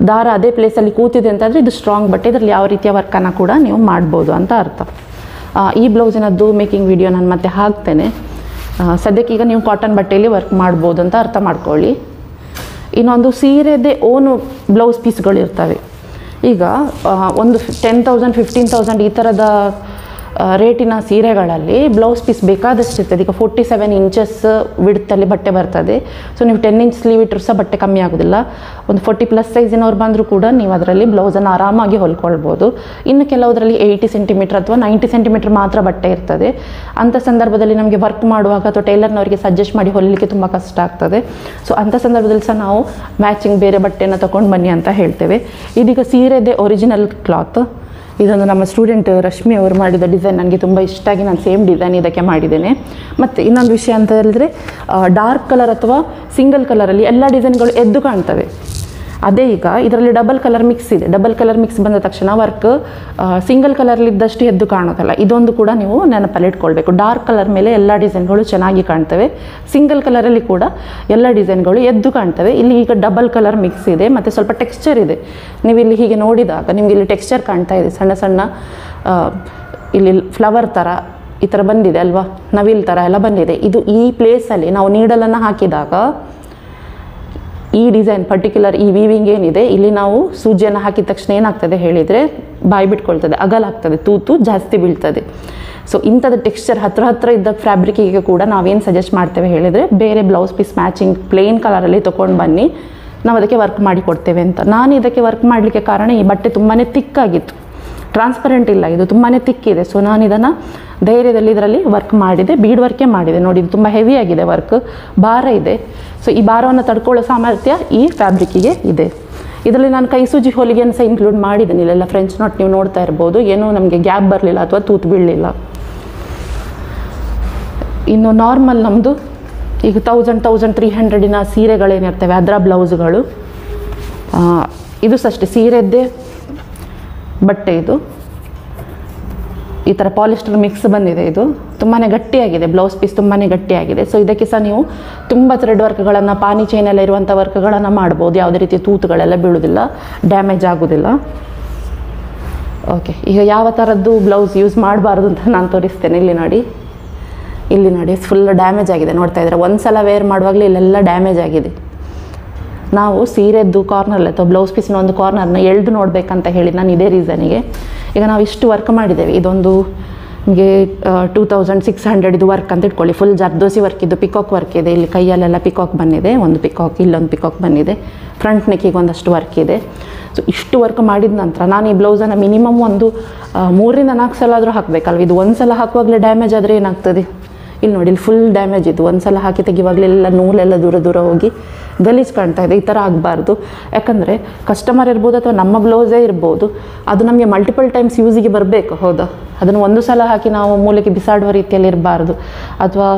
ದಾರ ಅದೇ ಪ್ಲೇಸಲ್ಲಿ ಕೂತಿದೆ ಅಂತಂದರೆ ಇದು ಸ್ಟ್ರಾಂಗ್ ಬಟ್ಟೆ, ಇದರಲ್ಲಿ ಯಾವ ರೀತಿಯ ವರ್ಕನ್ನು ಕೂಡ ನೀವು ಮಾಡ್ಬೋದು ಅಂತ ಅರ್ಥ. ಈ ಬ್ಲೌಸಿನದ್ದು ಮೇಕಿಂಗ್ ವಿಡಿಯೋ ನಾನು ಮತ್ತೆ ಹಾಕ್ತೇನೆ. ಸದ್ಯಕ್ಕೆ ಈಗ ನೀವು ಕಾಟನ್ ಬಟ್ಟೆಯಲ್ಲಿ ವರ್ಕ್ ಮಾಡ್ಬೋದು ಅಂತ ಅರ್ಥ ಮಾಡ್ಕೊಳ್ಳಿ. ಇನ್ನೊಂದು ಸೀರೆದೇ ಓನು ಬ್ಲೌಸ್ ಪೀಸ್ಗಳು ಇರ್ತವೆ. ಈಗ ಒಂದು 10,000 15,000 ಈ ಥರದ ರೇಟಿನ ಸೀರೆಗಳಲ್ಲಿ ಬ್ಲೌಸ್ ಪೀಸ್ ಬೇಕಾದಷ್ಟು ಇರ್ತದೆ. ಈಗ 47 ಇಂಚಸ್ ವಿಡ್ತಲ್ಲಿ ಬಟ್ಟೆ ಬರ್ತದೆ. ಸೊ ನೀವು 10 ಇಂಚ್ ಸ್ಲೀವ್ ಇಟ್ಟರು ಸಹ ಬಟ್ಟೆ ಕಮ್ಮಿ ಆಗೋದಿಲ್ಲ. ಒಂದು 40+ ಸೈಜಿನವ್ರು ಬಂದರೂ ಕೂಡ ನೀವು ಅದರಲ್ಲಿ ಬ್ಲೌಸನ್ನು ಆರಾಮಾಗಿ ಹೊಲ್ಕೊಳ್ಬೋದು. ಇನ್ನು ಕೆಲವುದರಲ್ಲಿ 80 ಸೆಂಟಿಮೀಟರ್ ಅಥವಾ 90 ಸೆಂಟಿಮೀಟರ್ ಮಾತ್ರ ಬಟ್ಟೆ ಇರ್ತದೆ. ಅಂಥ ಸಂದರ್ಭದಲ್ಲಿ ನಮಗೆ ವರ್ಕ್ ಮಾಡುವಾಗ ಅಥವಾ ಟೈಲರ್ನವರಿಗೆ ಸಜೆಸ್ಟ್ ಮಾಡಿ ಹೊಲಿಲಿಕ್ಕೆ ತುಂಬ ಕಷ್ಟ ಆಗ್ತದೆ. ಸೊ ಅಂಥ ಸಂದರ್ಭದಲ್ಲಿ ಸಹ ನಾವು ಮ್ಯಾಚಿಂಗ್ ಬೇರೆ ಬಟ್ಟೆಯನ್ನು ತೊಗೊಂಡು ಬನ್ನಿ ಅಂತ ಹೇಳ್ತೇವೆ. ಇದೀಗ ಸೀರೆದೇ ಒರಿಜಿನಲ್ ಕ್ಲಾತ್. ಇದೊಂದು ನಮ್ಮ ಸ್ಟೂಡೆಂಟ್ ರಶ್ಮಿ ಅವರು ಮಾಡಿದ ಡಿಸೈನ್ ನನಗೆ ತುಂಬ ಇಷ್ಟ ಆಗಿ ನಾನು ಸೇಮ್ ಡಿಸೈನ್ ಇದಕ್ಕೆ ಮಾಡಿದ್ದೇನೆ. ಮತ್ತು ಇನ್ನೊಂದು ವಿಷಯ ಅಂತ ಹೇಳಿದ್ರೆ, ಡಾರ್ಕ್ ಕಲರ್ ಅಥವಾ ಸಿಂಗಲ್ ಕಲರಲ್ಲಿ ಎಲ್ಲ ಡಿಸೈನ್ಗಳು ಎದ್ದು ಕಾಣ್ತವೆ. ಅದೇ ಈಗ ಇದರಲ್ಲಿ ಡಬಲ್ ಕಲರ್ ಮಿಕ್ಸ್ ಇದೆ. ಡಬಲ್ ಕಲರ್ ಮಿಕ್ಸ್ ಬಂದ ತಕ್ಷಣ ವರ್ಕ್ ಸಿಂಗಲ್ ಕಲರ್ಲಿದ್ದಷ್ಟು ಎದ್ದು ಕಾಣೋದಲ್ಲ. ಇದೊಂದು ಕೂಡ ನೀವು ನೆನಪಲ್ಲಿ ಇಟ್ಕೊಳ್ಬೇಕು. ಡಾರ್ಕ್ ಕಲರ್ ಮೇಲೆ ಎಲ್ಲ ಡಿಸೈನ್ಗಳು ಚೆನ್ನಾಗಿ ಕಾಣ್ತವೆ, ಸಿಂಗಲ್ ಕಲರಲ್ಲಿ ಕೂಡ ಎಲ್ಲ ಡಿಸೈನ್ಗಳು ಎದ್ದು ಕಾಣ್ತವೆ. ಇಲ್ಲಿ ಈಗ ಡಬಲ್ ಕಲರ್ ಮಿಕ್ಸ್ ಇದೆ ಮತ್ತು ಸ್ವಲ್ಪ ಟೆಕ್ಸ್ಚರ್ ಇದೆ. ನೀವು ಇಲ್ಲಿ ಹೀಗೆ ನೋಡಿದಾಗ ನಿಮಗೆ ಇಲ್ಲಿ ಟೆಕ್ಸ್ಚರ್ ಕಾಣ್ತಾ ಇದೆ, ಸಣ್ಣ ಸಣ್ಣ ಇಲ್ಲಿ ಫ್ಲವರ್ ಥರ ಈ ಥರ ಬಂದಿದೆ ಅಲ್ವಾ, ನವಿಲ್ ಥರ ಎಲ್ಲ ಬಂದಿದೆ. ಇದು ಈ ಪ್ಲೇಸಲ್ಲಿ ನಾವು ನೀಡಲನ್ನು ಹಾಕಿದಾಗ ಈ ಡಿಸೈನ್ ಪರ್ಟಿಕ್ಯುಲರ್ ಈ ವೀವಿಂಗ್ ಏನಿದೆ ಇಲ್ಲಿ ನಾವು ಸೂಜಿಯನ್ನು ಹಾಕಿದ ತಕ್ಷಣ ಏನಾಗ್ತದೆ ಹೇಳಿದರೆ ಬಾಯಿ ಬಿಟ್ಕೊಳ್ತದೆ, ಅಗಲಾಗ್ತದೆ, ತೂತು ಜಾಸ್ತಿ ಬೀಳ್ತದೆ. ಸೊ ಇಂಥದ್ದು ಟೆಕ್ಸ್ಚರ್ ಹತ್ರ ಇದ್ದ ಫ್ಯಾಬ್ರಿಕಿಗೆ ಕೂಡ ನಾವೇನು ಸಜೆಸ್ಟ್ ಮಾಡ್ತೇವೆ ಹೇಳಿದರೆ, ಬೇರೆ ಬ್ಲೌಸ್ ಪೀಸ್ ಮ್ಯಾಚಿಂಗ್ ಪ್ಲೇನ್ ಕಲರಲ್ಲಿ ತೊಗೊಂಡು ಬನ್ನಿ, ನಾವು ಅದಕ್ಕೆ ವರ್ಕ್ ಮಾಡಿ ಕೊಡ್ತೇವೆ ಅಂತ. ನಾನು ಇದಕ್ಕೆ ವರ್ಕ್ ಮಾಡಲಿಕ್ಕೆ ಕಾರಣ ಈ ಬಟ್ಟೆ ತುಂಬಾ ತಿಕ್ಕಾಗಿತ್ತು, ಟ್ರಾನ್ಸ್ಪರೆಂಟ್ ಇಲ್ಲ, ಇದು ತುಂಬಾ ತಿಕ್ಕಿದೆ. ಸೊ ನಾನು ಇದನ್ನು ಧೈರ್ಯದಲ್ಲಿ ಇದರಲ್ಲಿ ವರ್ಕ್ ಮಾಡಿದೆ, ಬೀಡ್ ವರ್ಕೇ ಮಾಡಿದೆ ನೋಡಿ. ಇದು ತುಂಬ ಹೆವಿ ಆಗಿದೆ ವರ್ಕ್, ಭಾರ ಇದೆ. ಸೊ ಈ ಭಾರವನ್ನು ತಡ್ಕೊಳ್ಳೋ ಸಾಮರ್ಥ್ಯ ಈ ಫ್ಯಾಬ್ರಿಕ್ಕಿಗೆ ಇದೆ. ಇದರಲ್ಲಿ ನಾನು ಕೈ ಸೂಜಿ ಹೊಲಿಗೆಯನ್ನು ಸಹ ಇನ್ಕ್ಲೂಡ್ ಮಾಡಿದ್ದೀನಿ. ಇಲ್ಲೆಲ್ಲ ಫ್ರೆಂಚ್ ನಾಟ್ ನೀವು ನೋಡ್ತಾ ಇರ್ಬೋದು, ಏನೂ ನಮಗೆ ಗ್ಯಾಪ್ ಬರಲಿಲ್ಲ ಅಥವಾ ತೂತು ಬೀಳಲಿಲ್ಲ. ಇನ್ನು ನಾರ್ಮಲ್ ನಮ್ಮದು ಈಗ 1300 ಸೀರೆಗಳೇನಿರ್ತವೆ ಅದರ ಬ್ಲೌಸ್ಗಳು. ಇದು ಸಹ ಅಷ್ಟೇ ಸೀರೆದ್ದೇ ಬಟ್ಟೆ. ಇದು ಈ ಥರ ಪಾಲಿಸ್ಟರ್ ಮಿಕ್ಸ್ ಬಂದಿದೆ. ಇದು ತುಂಬಾ ಗಟ್ಟಿಯಾಗಿದೆ, ಬ್ಲೌಸ್ ಪೀಸ್ ತುಂಬಾ ಗಟ್ಟಿಯಾಗಿದೆ. ಸೊ ಇದಕ್ಕೆ ಸಹ ನೀವು ತುಂಬ ಥ್ರೆಡ್ ವರ್ಕ್ಗಳನ್ನು, ಪಾನಿ ಚೈನೆಲ್ಲ ಇರುವಂಥ ವರ್ಕ್ಗಳನ್ನು ಮಾಡ್ಬೋದು. ಯಾವುದೇ ರೀತಿಯ ತೂತುಗಳೆಲ್ಲ ಬೀಳೋದಿಲ್ಲ, ಡ್ಯಾಮೇಜ್ ಆಗೋದಿಲ್ಲ. ಓಕೆ, ಈಗ ಯಾವ ಥರದ್ದು ಬ್ಲೌಸ್ ಯೂಸ್ ಮಾಡಬಾರ್ದು ಅಂತ ನಾನು ತೋರಿಸ್ತೇನೆ. ಇಲ್ಲಿ ನೋಡಿ ಫುಲ್ ಡ್ಯಾಮೇಜ್ ಆಗಿದೆ, ನೋಡ್ತಾ ಇದ್ದಾರೆ. ಒಂದು ಸಲ ವೇರ್ ಮಾಡುವಾಗಲೇ ಇಲ್ಲೆಲ್ಲ ಡ್ಯಾಮೇಜ್ ಆಗಿದೆ. ನಾವು ಸೀರೆದ್ದು ಕಾರ್ನರ್ಲಿ ಅಥವಾ ಬ್ಲೌಸ್ ಪೀಸಿನ ಒಂದು ಕಾರ್ನರ್ನ ಎಳೆದು ನೋಡಬೇಕಂತ ಹೇಳಿ ನಾನು ಇದೇ ರೀಸನಿಗೆ. ಈಗ ನಾವು ಇಷ್ಟು ವರ್ಕ್ ಮಾಡಿದ್ದೇವೆ. ಇದೊಂದು ನಿಮಗೆ 2600 ಇದು ವರ್ಕ್ ಅಂತ ಇಟ್ಕೊಳ್ಳಿ. ಫುಲ್ ಜರ್ದೋಸಿ ವರ್ಕ್ ಇದು, ಪಿಕಾಕ್ ವರ್ಕ್ ಇದೆ. ಇಲ್ಲಿ ಕೈಯಲ್ಲೆಲ್ಲ ಪಿಕಾಕ್ ಬಂದಿದೆ, ಒಂದು ಪಿಕಾಕ್, ಇಲ್ಲೊಂದು ಪಿಕಾಕ್ ಬಂದಿದೆ. ಫ್ರಂಟ್ ನೆಕ್ಕಿಗೆ ಒಂದಷ್ಟು ವರ್ಕ್ ಇದೆ. ಸೊ ಇಷ್ಟು ವರ್ಕ್ ಮಾಡಿದ ನಂತರ ನಾನು ಈ ಬ್ಲೌಸನ್ನು ಮಿನಿಮಮ್ ಒಂದು 3 ರಿಂದ 4 ಸಲ ಆದರೂ ಹಾಕಬೇಕಲ್ವ. ಇದು ಒಂದು ಸಲ ಹಾಕುವಾಗಲೇ ಡ್ಯಾಮೇಜ್ ಆದರೆ ಏನಾಗ್ತದೆ, ಇಲ್ಲಿ ನೋಡಿ, ಇಲ್ಲಿ ಫುಲ್ ಡ್ಯಾಮೇಜ್ ಇದು. ಒಂದು ಸಲ ಹಾಕಿ ತೆಗಿವಾಗಲೆಲ್ಲ ನೂಲೆಲ್ಲ ದೂರ ದೂರ ಹೋಗಿ ಗಲೀಜು ಕಾಣ್ತಾ ಇದೆ. ಈ ಥರ ಆಗಬಾರ್ದು. ಯಾಕಂದರೆ ಕಸ್ಟಮರ್ ಇರ್ಬೋದು ಅಥವಾ ನಮ್ಮ ಬ್ಲೌಸೇ ಇರ್ಬೋದು, ಅದು ನಮಗೆ ಮಲ್ಟಿಪಲ್ ಟೈಮ್ಸ್ ಯೂಸಿಗೆ ಬರಬೇಕು. ಹೌದಾ, ಅದನ್ನು ಒಂದು ಸಲ ಹಾಕಿ ನಾವು ಮೂಲೆಗೆ ಬಿಸಾಡುವ ರೀತಿಯಲ್ಲಿ ಇರಬಾರ್ದು. ಅಥವಾ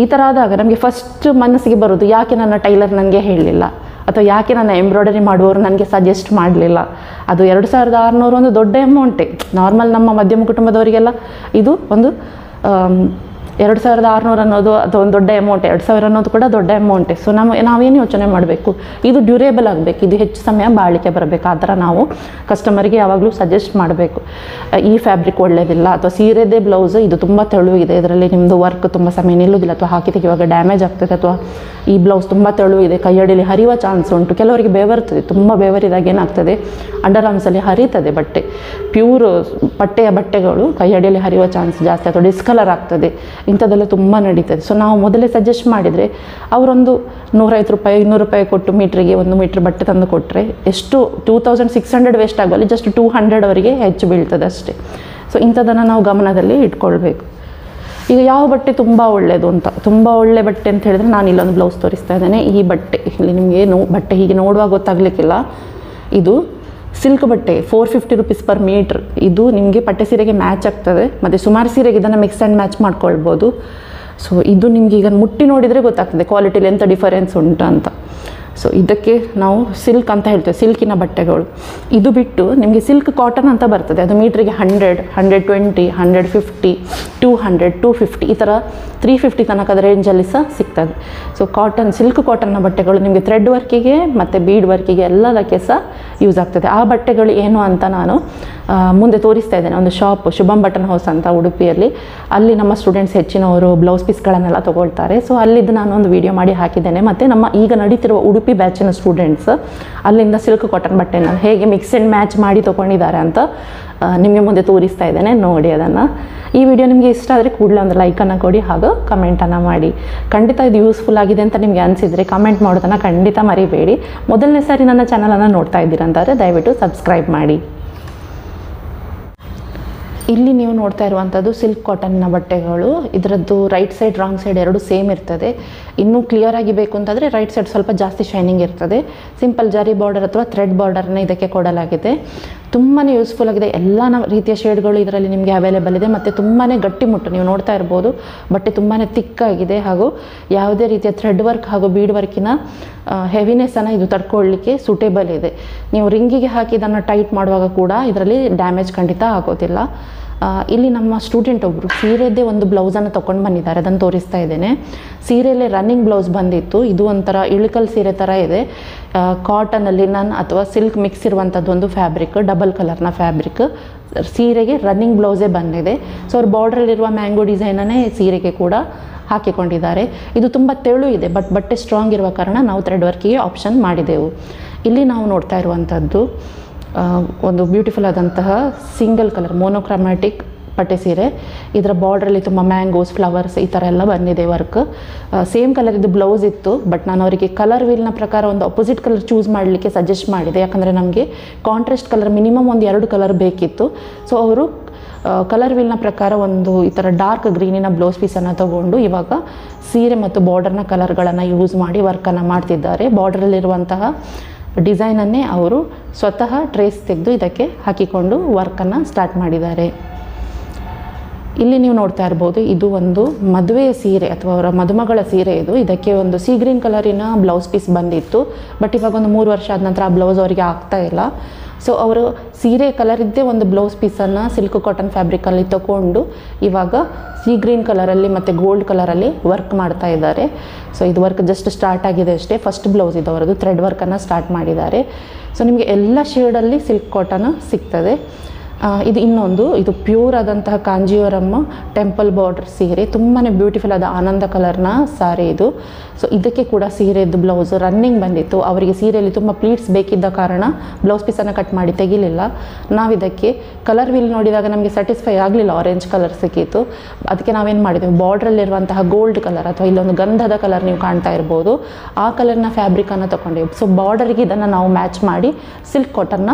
ಈ ಥರ ಆದಾಗ ನಮಗೆ ಫಸ್ಟ್ ಮನಸ್ಸಿಗೆ ಬರೋದು, ಯಾಕೆ ನನ್ನ ಟೈಲರ್ ನನಗೆ ಹೇಳಲಿಲ್ಲ, ಅಥವಾ ಯಾಕೆ ನನ್ನ ಎಂಬ್ರಾಯ್ಡರಿ ಮಾಡುವವರು ನನಗೆ ಸಜೆಸ್ಟ್ ಮಾಡಲಿಲ್ಲ. ಅದು 2600 ಒಂದು ದೊಡ್ಡ ಅಮೌಂಟೇ. ನಾರ್ಮಲ್ ನಮ್ಮ ಮಧ್ಯಮ ಕುಟುಂಬದವರಿಗೆಲ್ಲ ಇದು ಒಂದು 2600 ಅನ್ನೋದು ಅಥವಾ ಒಂದು ದೊಡ್ಡ ಅಮೌಂಟ್, 2000 ಅನ್ನೋದು ಕೂಡ ದೊಡ್ಡ ಅಮೌಂಟೇ. ಸೊ ನಾವೇನು ಯೋಚನೆ ಮಾಡಬೇಕು, ಇದು ಡ್ಯೂರೇಬಲ್ ಆಗಬೇಕು, ಇದು ಹೆಚ್ಚು ಸಮಯ ಬಾಳಿಕೆ ಬರಬೇಕು. ಆ ಥರ ನಾವು ಕಸ್ಟಮರಿಗೆ ಯಾವಾಗಲೂ ಸಜೆಸ್ಟ್ ಮಾಡಬೇಕು. ಈ ಫ್ಯಾಬ್ರಿಕ್ ಒಳ್ಳೆಯದಿಲ್ಲ, ಅಥವಾ ಸೀರೆದೇ ಬ್ಲೌಸ್ ಇದು ತುಂಬ ತೆಳು ಇದೆ, ಇದರಲ್ಲಿ ನಿಮ್ಮದು ವರ್ಕ್ ತುಂಬ ಸಮಯ ನಿಲ್ಲೋದಿಲ್ಲ, ಅಥವಾ ಹಾಕಿ ತೆಗೆಯುವಾಗ ಡ್ಯಾಮೇಜ್ ಆಗ್ತದೆ, ಅಥವಾ ಈ ಬ್ಲೌಸ್ ತುಂಬ ತೆಳು ಇದೆ, ಕೈಯಡಿಯಲ್ಲಿ ಹರಿಯುವ ಚಾನ್ಸ್ ಉಂಟು. ಕೆಲವರಿಗೆ ಬೆವರ್ತದೆ, ತುಂಬ ಬೆವರಿದಾಗ ಏನಾಗ್ತದೆ, ಅಂಡರ್ ಆರ್ಮ್ಸಲ್ಲಿ ಹರಿತದೆ ಬಟ್ಟೆ. ಪ್ಯೂರ್ ಬಟ್ಟೆಗಳು ಕೈಯಡಿಯಲ್ಲಿ ಹರಿಯುವ ಚಾನ್ಸ್ ಜಾಸ್ತಿ, ಅಥವಾ ಡಿಸ್ಕಲರ್ ಆಗ್ತದೆ. ಇಂಥದ್ದೆಲ್ಲ ತುಂಬ ನಡೀತದೆ. ಸೊ ನಾವು ಮೊದಲೇ ಸಜೆಸ್ಟ್ ಮಾಡಿದರೆ ಅವರೊಂದು 150 ರೂಪಾಯಿ 200 ರೂಪಾಯಿ ಕೊಟ್ಟು ಮೀಟ್ರಿಗೆ 1 ಮೀಟ್ರ್ ಬಟ್ಟೆ ತಂದು ಕೊಟ್ಟರೆ ಎಷ್ಟು 2600 ವೇಸ್ಟ್ ಆಗುವಲ್ಲಿ ಜಸ್ಟ್ 200 ಅವರಿಗೆ ಹೆಚ್ಚು ಬೀಳ್ತದೆ ಅಷ್ಟೇ. ಸೊ ಇಂಥದ್ದನ್ನು ನಾವು ಗಮನದಲ್ಲಿ ಇಟ್ಕೊಳ್ಬೇಕು. ಈಗ ಯಾವ ಬಟ್ಟೆ ತುಂಬ ಒಳ್ಳೆಯದು ಅಂತ, ತುಂಬ ಒಳ್ಳೆ ಬಟ್ಟೆ ಅಂತ ಹೇಳಿದ್ರೆ, ನಾನು ಇಲ್ಲೊಂದು ಬ್ಲೌಸ್ ತೋರಿಸ್ತಾ ಇದ್ದೇನೆ. ಈ ಬಟ್ಟೆ ಇಲ್ಲಿ ನಿಮಗೆ ಬಟ್ಟೆ ಹೀಗೆ ನೋಡುವಾಗ ಗೊತ್ತಾಗಲಿಕ್ಕಿಲ್ಲ, ಇದು ಸಿಲ್ಕ್ ಬಟ್ಟೆ 450 ರೂಪೀಸ್ ಪರ್ ಮೀಟ್ರ್. ಇದು ನಿಮಗೆ ಪಟ್ಟೆ ಸೀರೆಗೆ ಮ್ಯಾಚ್ ಆಗ್ತದೆ, ಮತ್ತು ಸುಮಾರು ಸೀರೆಗೆ ಇದನ್ನು ಮಿಕ್ಸ್ ಆ್ಯಂಡ್ ಮ್ಯಾಚ್ ಮಾಡ್ಕೊಳ್ಬೋದು. ಸೊ ಇದು ನಿಮಗೆ ಈಗ ಮುಟ್ಟಿ ನೋಡಿದರೆ ಗೊತ್ತಾಗ್ತದೆ ಕ್ವಾಲಿಟಿಲಿ ಎಂಥ ಡಿಫರೆನ್ಸ್ ಉಂಟು ಅಂತ. ಸೊ ಇದಕ್ಕೆ ನಾವು ಸಿಲ್ಕ್ ಅಂತ ಹೇಳ್ತೇವೆ, ಸಿಲ್ಕಿನ ಬಟ್ಟೆಗಳು. ಇದು ಬಿಟ್ಟು ನಿಮಗೆ ಸಿಲ್ಕ್ ಕಾಟನ್ ಅಂತ ಬರ್ತದೆ, ಅದು ಮೀಟ್ರಿಗೆ 100, 120, 150, 200, 250 ಈ ಥರ 350 ತನಕದ ರೇಂಜಲ್ಲಿ ಸಹ ಸಿಗ್ತದೆ. ಸೊ ಸಿಲ್ಕ್ ಕಾಟನ್ನ ಬಟ್ಟೆಗಳು ನಿಮಗೆ ಥ್ರೆಡ್ ವರ್ಕಿಗೆ ಮತ್ತು ಬೀಡ್ ವರ್ಕಿಗೆ ಎಲ್ಲದಕ್ಕೆ ಸಹ ಯೂಸ್ ಆಗ್ತದೆ. ಆ ಬಟ್ಟೆಗಳು ಏನು ಅಂತ ನಾನು ಮುಂದೆ ತೋರಿಸ್ತಾ ಇದ್ದೇನೆ. ಒಂದು ಶಾಪ್ ಶುಭಂ ಬಟನ್ ಹೌಸ್ ಅಂತ ಉಡುಪಿಯಲ್ಲಿ, ಅಲ್ಲಿ ನಮ್ಮ ಸ್ಟೂಡೆಂಟ್ಸ್ ಹೆಚ್ಚಿನವರು ಬ್ಲೌಸ್ ಪೀಸ್ಗಳನ್ನೆಲ್ಲ ತೊಗೊಳ್ತಾರೆ. ಸೊ ಅಲ್ಲಿದ್ದು ನಾನು ಒಂದು ವಿಡಿಯೋ ಮಾಡಿ ಹಾಕಿದ್ದೇನೆ. ಮತ್ತು ನಮ್ಮ ಈಗ ನಡೀತಿರುವ ಉಡುಪಿ ಬ್ಯಾಚಿನ ಸ್ಟೂಡೆಂಟ್ಸ್ ಅಲ್ಲಿಂದ ಸಿಲ್ಕ್ ಕಾಟನ್ ಬಟ್ಟೆನ ಹೇಗೆ ಮಿಕ್ಸ್ ಆ್ಯಂಡ್ ಮ್ಯಾಚ್ ಮಾಡಿ ತೊಗೊಂಡಿದ್ದಾರೆ ಅಂತ ನಿಮಗೆ ಮುಂದೆ ತೋರಿಸ್ತಾ ಇದ್ದೇನೆ, ನೋಡಿ ಅದನ್ನು. ಈ ವಿಡಿಯೋ ನಿಮಗೆ ಇಷ್ಟ ಆದರೆ ಕೂಡಲೇ ಒಂದು ಲೈಕನ್ನು ಕೊಡಿ, ಹಾಗೂ ಕಮೆಂಟನ್ನು ಮಾಡಿ. ಖಂಡಿತ ಇದು ಯೂಸ್ಫುಲ್ ಆಗಿದೆ ಅಂತ ನಿಮಗೆ ಅನಿಸಿದರೆ ಕಮೆಂಟ್ ಮಾಡೋದನ್ನು ಖಂಡಿತ ಮರಿಬೇಡಿ. ಮೊದಲನೇ ಸಾರಿ ನನ್ನ ಚಾನಲನ್ನು ನೋಡ್ತಾ ಇದ್ದೀರಂತಾದರೆ ದಯವಿಟ್ಟು ಸಬ್ಸ್ಕ್ರೈಬ್ ಮಾಡಿ. ಇಲ್ಲಿ ನೀವು ನೋಡ್ತಾ ಇರುವಂಥದ್ದು ಸಿಲ್ಕ್ ಕಾಟನ್ನ ಬಟ್ಟೆಗಳು. ಇದರದ್ದು ರೈಟ್ ಸೈಡ್ ರಾಂಗ್ ಸೈಡ್ ಎರಡು ಸೇಮ್ ಇರ್ತದೆ. ಇನ್ನೂ ಕ್ಲಿಯರಾಗಿ ಬೇಕು ಅಂತಂದರೆ ರೈಟ್ ಸೈಡ್ ಸ್ವಲ್ಪ ಜಾಸ್ತಿ ಶೈನಿಂಗ್ ಇರ್ತದೆ. ಸಿಂಪಲ್ ಜರಿ ಬಾರ್ಡರ್ ಅಥವಾ ಥ್ರೆಡ್ ಬಾರ್ಡರ್ನ ಇದಕ್ಕೆ ಕೊಡಲಾಗಿದೆ. ತುಂಬಾ ಯೂಸ್ಫುಲ್ ಆಗಿದೆ. ಎಲ್ಲ ರೀತಿಯ ಶೇಡ್ಗಳು ಇದರಲ್ಲಿ ನಿಮಗೆ ಅವೈಲೇಬಲ್ ಇದೆ, ಮತ್ತು ತುಂಬಾ ಗಟ್ಟಿಮುಟ್ಟು. ನೀವು ನೋಡ್ತಾ ಇರ್ಬೋದು ಬಟ್ಟೆ ತುಂಬಾ ತಿಕ್ಕಾಗಿದೆ, ಹಾಗೂ ಯಾವುದೇ ರೀತಿಯ ಥ್ರೆಡ್ ವರ್ಕ್ ಹಾಗೂ ಬೀಡ್ ವರ್ಕಿನ ಹೆವಿನೆಸ್ಸನ್ನು ಇದು ತಡ್ಕೊಳ್ಳಿಕ್ಕೆ ಸೂಟೇಬಲ್ ಇದೆ. ನೀವು ರಿಂಗಿಗೆ ಹಾಕಿ ಇದನ್ನು ಟೈಟ್ ಮಾಡುವಾಗ ಕೂಡ ಇದರಲ್ಲಿ ಡ್ಯಾಮೇಜ್ ಖಂಡಿತ ಆಗೋದಿಲ್ಲ. ಇಲ್ಲಿ ನಮ್ಮ ಸ್ಟೂಡೆಂಟ್ ಒಬ್ಬರು ಸೀರೆಯದ್ದೇ ಒಂದು ಬ್ಲೌಸನ್ನು ತೊಗೊಂಡು ಬಂದಿದ್ದಾರೆ, ಅದನ್ನು ತೋರಿಸ್ತಾ ಇದ್ದೇನೆ. ಸೀರೆಯಲ್ಲೇ ರನ್ನಿಂಗ್ ಬ್ಲೌಸ್ ಬಂದಿತ್ತು. ಇದು ಒಂಥರ ಇಳಿಕಲ್ ಸೀರೆ ಥರ ಇದೆ. ಕಾಟನಲ್ಲಿ ಅಥವಾ ಸಿಲ್ಕ್ ಮಿಕ್ಸ್ ಇರುವಂಥದ್ದು ಒಂದು ಫ್ಯಾಬ್ರಿಕ್, ಡಬಲ್ ಕಲರ್ನ ಫ್ಯಾಬ್ರಿಕ್. ಸೀರೆಗೆ ರನ್ನಿಂಗ್ ಬ್ಲೌಸೇ ಬಂದಿದೆ. ಸೊ ಅವ್ರು ಬಾರ್ಡ್ರಲ್ಲಿರುವ ಮ್ಯಾಂಗೋ ಡಿಸೈನನ್ನೇ ಸೀರೆಗೆ ಕೂಡ ಹಾಕಿಕೊಂಡಿದ್ದಾರೆ. ಇದು ತುಂಬ ತೆಳು ಇದೆ, ಬಟ್ ಬಟ್ಟೆ ಸ್ಟ್ರಾಂಗ್ ಇರುವ ಕಾರಣ ನಾವು ಥ್ರೆಡ್ ವರ್ಕಿಗೆ ಆಪ್ಷನ್ ಮಾಡಿದೆವು. ಇಲ್ಲಿ ನಾವು ನೋಡ್ತಾ ಇರುವಂಥದ್ದು ಒಂದು ಬ್ಯೂಟಿಫುಲ್ ಆದಂತಹ ಸಿಂಗಲ್ ಕಲರ್ ಮೋನೋಕ್ರಮ್ಯಾಟಿಕ್ ಪಟ್ಟೆ ಸೀರೆ. ಇದರ ಬಾರ್ಡ್ರಲ್ಲಿ ತುಂಬ ಮ್ಯಾಂಗೋಸ್, ಫ್ಲವರ್ಸ್ ಈ ಥರ ಎಲ್ಲ ಬಂದಿದೆ ವರ್ಕ್. ಸೇಮ್ ಕಲರ್ ಇದು ಬ್ಲೌಸ್ ಇತ್ತು, ಬಟ್ ನಾನು ಅವರಿಗೆ ಕಲರ್ ವೀಲ್ನ ಪ್ರಕಾರ ಒಂದು ಅಪೋಸಿಟ್ ಕಲರ್ ಚೂಸ್ ಮಾಡಲಿಕ್ಕೆ ಸಜೆಸ್ಟ್ ಮಾಡಿದೆ. ಯಾಕಂದರೆ ನಮಗೆ ಕಾಂಟ್ರಾಸ್ಟ್ ಕಲರ್ ಮಿನಿಮಮ್ ಒಂದು 2 ಕಲರ್ ಬೇಕಿತ್ತು. ಸೊ ಅವರು ಕಲರ್ ವೀಲ್ನ ಪ್ರಕಾರ ಒಂದು ಈ ಥರ ಡಾರ್ಕ್ ಗ್ರೀನಿನ ಬ್ಲೌಸ್ ಪೀಸನ್ನು ತಗೊಂಡು ಇವಾಗ ಸೀರೆ ಮತ್ತು ಬಾರ್ಡರ್ನ ಕಲರ್ಗಳನ್ನು ಯೂಸ್ ಮಾಡಿ ವರ್ಕನ್ನು ಮಾಡ್ತಿದ್ದಾರೆ. ಬಾರ್ಡರಲ್ಲಿರುವಂತಹ ಡಿಸೈನನ್ನೇ ಅವರು ಸ್ವತಃ ಟ್ರೇಸ್ ತೆಗೆದು ಇದಕ್ಕೆ ಹಾಕಿಕೊಂಡು ವರ್ಕನ್ನು ಸ್ಟಾರ್ಟ್ ಮಾಡಿದ್ದಾರೆ. ಇಲ್ಲಿ ನೀವು ನೋಡ್ತಾ ಇರ್ಬೋದು, ಇದು ಒಂದು ಮದುವೆಯ ಸೀರೆ ಅಥವಾ ಅವರ ಮದುಮಗಳ ಸೀರೆ ಇದು. ಇದಕ್ಕೆ ಒಂದು ಸೀ ಗ್ರೀನ್ ಕಲರಿನ ಬ್ಲೌಸ್ ಪೀಸ್ ಬಂದಿತ್ತು, ಬಟ್ ಇವಾಗ ಒಂದು 3 ವರ್ಷ ಆದ ನಂತರ ಆ ಬ್ಲೌಸ್ ಅವರಿಗೆ ಆಗ್ತಾ ಇಲ್ಲ. ಸೊ ಅವರು ಸೀರೆ ಕಲರಿದ್ದೇ ಒಂದು ಬ್ಲೌಸ್ ಪೀಸನ್ನು ಸಿಲ್ಕ್ ಕಾಟನ್ ಫ್ಯಾಬ್ರಿಕಲ್ಲಿ ತಗೊಂಡು ಇವಾಗ ಸೀ ಗ್ರೀನ್ ಕಲರಲ್ಲಿ ಮತ್ತು ಗೋಲ್ಡ್ ಕಲರಲ್ಲಿ ವರ್ಕ್ ಮಾಡ್ತಾ ಇದ್ದಾರೆ. ಸೊ ಇದು ವರ್ಕ್ ಜಸ್ಟ್ ಸ್ಟಾರ್ಟ್ ಆಗಿದೆ ಅಷ್ಟೇ. ಫಸ್ಟ್ ಬ್ಲೌಸ್ ಇದು ಅವರದ್ದು, ಥ್ರೆಡ್ ವರ್ಕನ್ನು ಸ್ಟಾರ್ಟ್ ಮಾಡಿದ್ದಾರೆ. ಸೊ ನಿಮಗೆ ಎಲ್ಲ ಶೇಡಲ್ಲಿ ಸಿಲ್ಕ್ ಕಾಟನ್ ಸಿಗ್ತದೆ. ಇದು ಇನ್ನೊಂದು, ಇದು ಪ್ಯೂರ್ ಆದಂತಹ ಕಾಂಜೀವರಮ್ ಟೆಂಪಲ್ ಬಾರ್ಡರ್ ಸೀರೆ, ತುಂಬಾ ಬ್ಯೂಟಿಫುಲ್ ಆದ ಆನಂದ ಕಲರ್ನ ಸಾರಿ ಇದು. ಸೊ ಇದಕ್ಕೆ ಕೂಡ ಸೀರೆದು ಬ್ಲೌಸ್ ರನ್ನಿಂಗ್ ಬಂದಿತ್ತು. ಅವರಿಗೆ ಸೀರೆಯಲ್ಲಿ ತುಂಬ ಪ್ಲೀಟ್ಸ್ ಬೇಕಿದ್ದ ಕಾರಣ ಬ್ಲೌಸ್ ಪೀಸನ್ನು ಕಟ್ ಮಾಡಿ ತೆಗಿಲಿಲ್ಲ. ನಾವು ಇದಕ್ಕೆ ಕಲರ್ ವೀಲ್ ನೋಡಿದಾಗ ನಮಗೆ ಸ್ಯಾಟಿಸ್ಫೈ ಆಗಲಿಲ್ಲ, ಆರೆಂಜ್ ಕಲರ್ ಸಿಕ್ಕಿತ್ತು. ಅದಕ್ಕೆ ನಾವೇನು ಮಾಡಿದೆವು, ಬಾರ್ಡ್ರಲ್ಲಿರುವಂತಹ ಗೋಲ್ಡ್ ಕಲರ್ ಅಥವಾ ಇಲ್ಲೊಂದು ಗಂಧದ ಕಲರ್ ನೀವು ಕಾಣ್ತಾ ಇರ್ಬೋದು, ಆ ಕಲರ್ನ ಫ್ಯಾಬ್ರಿಕನ್ನು ತೊಗೊಂಡೆವು. ಸೊ ಬಾರ್ಡರ್ಗೆ ಇದನ್ನು ನಾವು ಮ್ಯಾಚ್ ಮಾಡಿ ಸಿಲ್ಕ್ ಕಾಟನ್ನ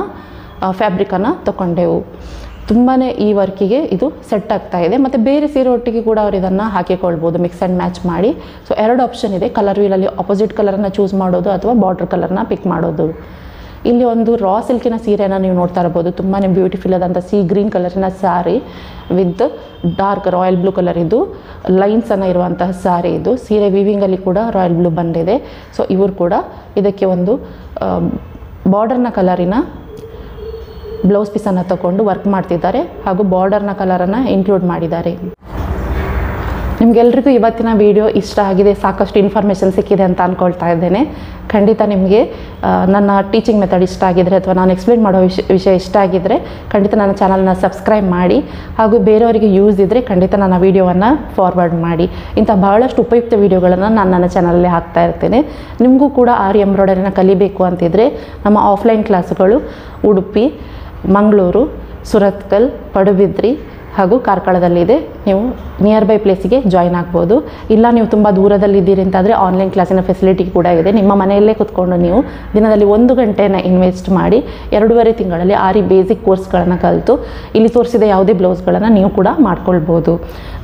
ಫ್ಯಾಬ್ರಿಕನ್ನು ತೊಗೊಂಡೆವು. ತುಂಬಾ ಈ ವರ್ಕಿಗೆ ಇದು ಸೆಟ್ ಆಗ್ತಾ ಇದೆ. ಮತ್ತು ಬೇರೆ ಸೀರೆ ಒಟ್ಟಿಗೆ ಕೂಡ ಅವ್ರು ಇದನ್ನು ಹಾಕಿಕೊಳ್ಬೋದು, ಮಿಕ್ಸ್ ಆ್ಯಂಡ್ ಮ್ಯಾಚ್ ಮಾಡಿ. ಸೊ 2 ಆಪ್ಷನ್ ಇದೆ, ಕಲರ್ ವೀಲಲ್ಲಿ ಆಪೋಸಿಟ್ ಕಲರನ್ನು ಚೂಸ್ ಮಾಡೋದು ಅಥವಾ ಬಾರ್ಡರ್ ಕಲರ್ನ ಪಿಕ್ ಮಾಡೋದು. ಇಲ್ಲಿ ಒಂದು ರಾ ಸಿಲ್ಕಿನ ಸೀರೆಯನ್ನು ನೀವು ನೋಡ್ತಾ ಇರ್ಬೋದು, ತುಂಬಾ ಬ್ಯೂಟಿಫುಲ್ ಆದಂಥ ಸೀ ಗ್ರೀನ್ ಕಲರಿನ sari with dark royal blue colour ಇದು ಲೈನ್ಸನ್ನು ಇರುವಂತಹ ಸ್ಯಾರಿ ಇದು. ಸೀರೆ ವಿವಿಂಗಲ್ಲಿ ಕೂಡ ರಾಯಲ್ ಬ್ಲೂ ಬಂದಿದೆ. ಸೊ ಇವರು ಕೂಡ ಇದಕ್ಕೆ ಒಂದು ಬಾರ್ಡರ್ನ ಕಲರಿನ ಬ್ಲೌಸ್ ಪೀಸನ್ನು ತಗೊಂಡು ವರ್ಕ್ ಮಾಡ್ತಿದ್ದಾರೆ ಹಾಗೂ ಬಾರ್ಡರ್ನ ಕಲರನ್ನು ಇನ್ಕ್ಲೂಡ್ ಮಾಡಿದ್ದಾರೆ. ನಿಮಗೆಲ್ರಿಗೂ ಇವತ್ತಿನ ವಿಡಿಯೋ ಇಷ್ಟ ಆಗಿದೆ, ಸಾಕಷ್ಟು ಇನ್ಫಾರ್ಮೇಷನ್ ಸಿಕ್ಕಿದೆ ಅಂತ ಅಂದ್ಕೊಳ್ತಾ ಇದ್ದೇನೆ. ಖಂಡಿತ ನಿಮಗೆ ನನ್ನ ಟೀಚಿಂಗ್ ಮೆಥಡ್ ಇಷ್ಟ ಆಗಿದ್ದರೆ ಅಥವಾ ನಾನು ಎಕ್ಸ್ಪ್ಲೇನ್ ಮಾಡೋ ವಿಷಯ ಇಷ್ಟ ಆಗಿದ್ದರೆ ಖಂಡಿತ ನನ್ನ ಚಾನಲ್ನ ಸಬ್ಸ್ಕ್ರೈಬ್ ಮಾಡಿ, ಹಾಗೂ ಬೇರೆಯವರಿಗೆ ಯೂಸ್ ಇದ್ದರೆ ಖಂಡಿತ ನನ್ನ ವೀಡಿಯೋವನ್ನು ಫಾರ್ವರ್ಡ್ ಮಾಡಿ. ಇಂಥ ಬಹಳಷ್ಟು ಉಪಯುಕ್ತ ವೀಡಿಯೋಗಳನ್ನು ನಾನು ನನ್ನ ಚಾನಲಲ್ಲಿ ಹಾಕ್ತಾ ಇರ್ತೇನೆ. ನಿಮಗೂ ಕೂಡ ಆರಿ ಎಂಬ್ರಾಯ್ಡರಿನ ಕಲಿಬೇಕು ಅಂತಿದ್ದರೆ ನಮ್ಮ ಆಫ್ಲೈನ್ ಕ್ಲಾಸ್ಗಳು ಉಡುಪಿ, ಮಂಗಳೂರು, ಸುರತ್ಕಲ್, ಪಡುಬಿದ್ರಿ ಹಾಗೂ ಕಾರ್ಕಳದಲ್ಲಿದೆ. ನೀವು ನಿಯರ್ ಬೈ ಪ್ಲೇಸಿಗೆ ಜಾಯ್ನ್ ಆಗ್ಬೋದು. ಇಲ್ಲ ನೀವು ತುಂಬ ದೂರದಲ್ಲಿದ್ದೀರಿ ಅಂತಾದರೆ ಆನ್ಲೈನ್ ಕ್ಲಾಸಿನ ಫೆಸಿಲಿಟಿ ಕೂಡ ಇದೆ. ನಿಮ್ಮ ಮನೆಯಲ್ಲೇ ಕೂತ್ಕೊಂಡು ನೀವು ದಿನದಲ್ಲಿ 1 ಗಂಟೆನ ಇನ್ವೆಸ್ಟ್ ಮಾಡಿ 2.5 ತಿಂಗಳಲ್ಲಿ ಆರಿ ಬೇಸಿಕ್ ಕೋರ್ಸ್ಗಳನ್ನು ಕಲಿತು ಇಲ್ಲಿ ತೋರಿಸಿದ ಯಾವುದೇ ಬ್ಲೌಸ್ಗಳನ್ನು ನೀವು ಕೂಡ ಮಾಡ್ಕೊಳ್ಬೋದು.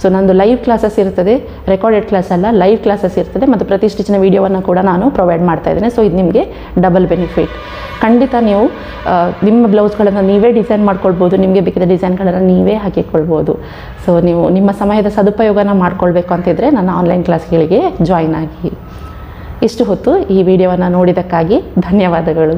ಸೊ ನಂದು ಲೈವ್ ಕ್ಲಾಸಸ್ ಇರ್ತದೆ, ರೆಕಾರ್ಡೆಡ್ ಕ್ಲಾಸ್ ಅಲ್ಲ, ಲೈವ್ ಕ್ಲಾಸಸ್ ಇರ್ತದೆ ಮತ್ತು ಪ್ರತಿ ಸ್ಟಿಚಿನ ವೀಡಿಯೋವನ್ನು ಕೂಡ ನಾನು ಪ್ರೊವೈಡ್ ಮಾಡ್ತಾ ಇದ್ದೇನೆ. ಸೊ ಇದು ನಿಮಗೆ ಡಬಲ್ ಬೆನಿಫಿಟ್. ಖಂಡಿತ ನೀವು ನಿಮ್ಮ ಬ್ಲೌಸ್ಗಳನ್ನು ನೀವೇ ಡಿಸೈನ್ ಮಾಡ್ಕೊಳ್ಬೋದು, ನಿಮಗೆ ಬೇಕಿದ್ದ ಡಿಸೈನ್ಗಳನ್ನು ನೀವೇ ಹಾಕಿಕೊಳ್ಬೋದು. ಸೊ ನೀವು ನಿಮ್ಮ ಸಮಯದ ಸದುಪಯೋಗನ ಮಾಡ್ಕೊಳ್ಬೇಕು ಅಂತಿದ್ದರೆ ನನ್ನ ಆನ್ಲೈನ್ ಕ್ಲಾಸ್ಗಳಿಗೆ ಜಾಯ್ನ್ ಆಗಿ. ಇಷ್ಟು ಹೊತ್ತು ಈ ವಿಡಿಯೋವನ್ನು ನೋಡಿದ್ದಕ್ಕಾಗಿ ಧನ್ಯವಾದಗಳು.